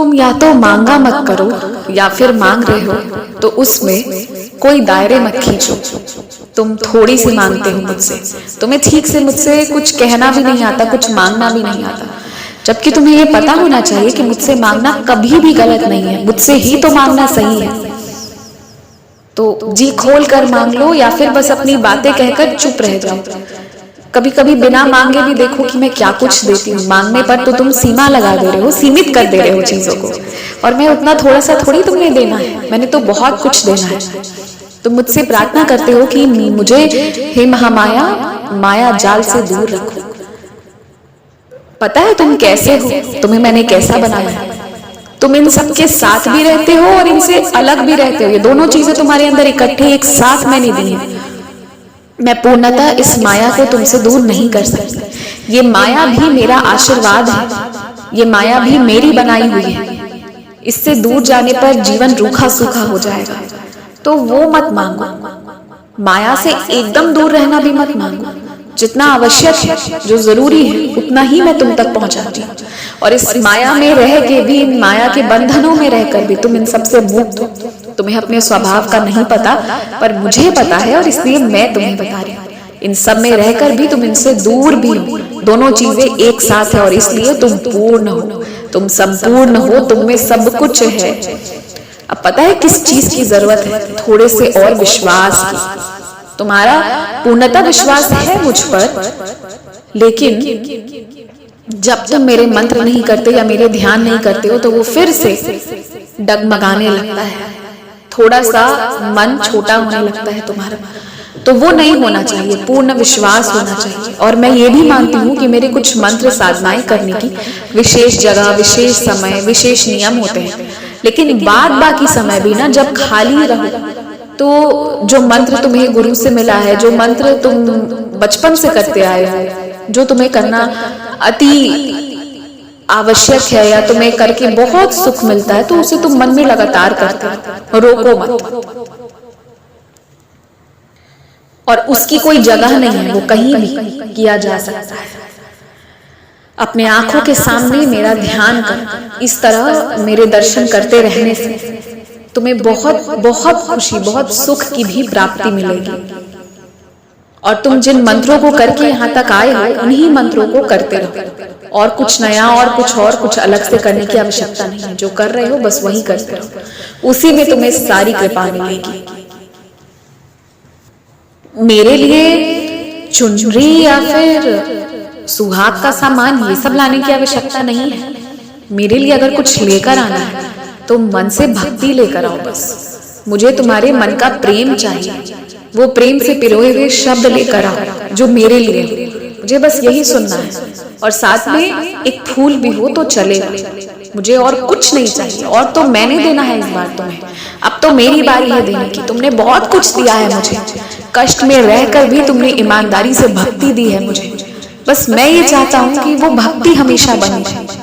तुम या तो मांगा मत करो या फिर मांग रहे हो तो उसमें कोई दायरे मत खींचो। तुम थोड़ी सी मांगते हो मुझसे, तुम्हें ठीक से मुझसे कुछ कहना भी नहीं आता, कुछ मांगना भी नहीं आता, जबकि तुम्हें ये पता होना चाहिए कि मुझसे मांगना कभी भी गलत नहीं है, मुझसे ही तो मांगना सही है। तो जी खोल कर मांग लो या फिर बस अपनी बातें कहकर चुप रह जाओ। कभी कभी बिना मांगे भी देखो कि मैं क्या कुछ देती हूँ। मांगने पर तो तुम सीमा लगा दे रहे हो, सीमित कर दे रहे हो चीजों को, और मैं उतना थोड़ा सा थोड़ी तुमने देना है, मैंने तो बहुत कुछ देना है। तुम मुझसे प्रार्थना करते हो कि मुझे हे महामाया माया जाल से दूर रखो। पता है तुम कैसे हो, तुम्हें मैंने कैसा बनाया है। तुम इन सब के साथ भी रहते हो और इनसे अलग भी रहते हो। ये दोनों चीजें तुम्हारे अंदर इकट्ठे एक साथ मैंने दी है। मैं पूर्णतः इस माया को तुमसे दूर नहीं कर सकती। ये माया भी मेरा आशीर्वाद है, ये माया भी मेरी बनाई हुई है। इससे दूर जाने पर जीवन रूखा सूखा हो जाएगा, तो वो मत मांगो। माया से एकदम दूर रहना भी मत मांगो। जितना आवश्यक है, जो जरूरी है, उतना ही मैं तुम तक पहुंचाती हूँ। और इस माया में रह के भी, इन माया के बंधनों में रहकर भी तुम इन सबसे मुक्त हो। तुम्हें अपने स्वभाव का नहीं पता, पर मुझे पता है, और इसलिए मैं तुम्हें बता रही हूँ। इन सब में रहकर भी तुम इनसे दूर भी हो। दोनों चीजें एक साथ है, और इसलिए तुम पूर्ण हो, तुम संपूर्ण हो, तुम में सब कुछ है। अब पता है किस चीज की जरूरत है? थोड़े से और विश्वास की। तुम्हारा पूर्णतः विश्वास है मुझ पर, लेकिन जब तुम मेरे मंत्र नहीं करते या मेरे ध्यान नहीं करते हो, तो वो फिर से डगमगाने लगता है। थोड़ा सा मन छोटा होने लगता है तुम्हारा, तो वो नहीं होना चाहिए। पूर्ण विश्वास होना चाहिए। और मैं ये भी मानती हूँ कि मेरे कुछ मंत्र साधनाएं करने की विशेष जगह, विशेष समय, विशेष नियम होते हैं, लेकिन बाद बाकी समय भी ना, जब खाली रहो, तो जो मंत्र तुम्हें गुरु से मिला है, जो मंत्र तुम बचपन से करते आए हो, जो तुम्हें करना अति आवश्यक है या तुम्हें करके बहुत सुख मिलता है, तो उसे तुम मन में लगातार करते हो, रोको मत। और उसकी कोई जगह नहीं है, वो कहीं भी किया जा सकता है। अपने आंखों के सामने मेरा ध्यान कर, इस तरह मेरे दर्शन करते रहने से तुम्हें बहुत बहुत खुशी, बहुत सुख की भी प्राप्ति मिलेगी। और तुम जिन मंत्रों को करके यहाँ तक आए हो, उन्हीं मंत्रों को करते रहो। और कुछ नया और कुछ अलग से करने की आवश्यकता नहीं है। जो कर रहे हो बस वही करते रहो, उसी में तुम्हें सारी कृपा मिलेगी। मेरे लिए चुनरी या फिर सुहाग का सामान ये सब लाने की आवश्यकता नहीं है। मेरे लिए अगर कुछ लेकर आना है तो मन से भक्ति लेकर आओ। बस मुझे तुम्हारे मन का प्रेम चाहिए, वो प्रेम से पिरोए हुए शब्द लेकर आओ जो मेरे लिए। मुझे बस यही सुनना है, और साथ में एक फूल भी हो तो चलेगा। मुझे और कुछ नहीं चाहिए, और तो मैंने देना है इस बार तुम्हें। अब तो मेरी बारी है देने की। तुमने बहुत कुछ दिया है मुझे, कष्ट में रहकर भी तुमने ईमानदारी से भक्ति दी है मुझे। बस मैं ये चाहता हूँ कि वो भक्ति हमेशा बनी रहे।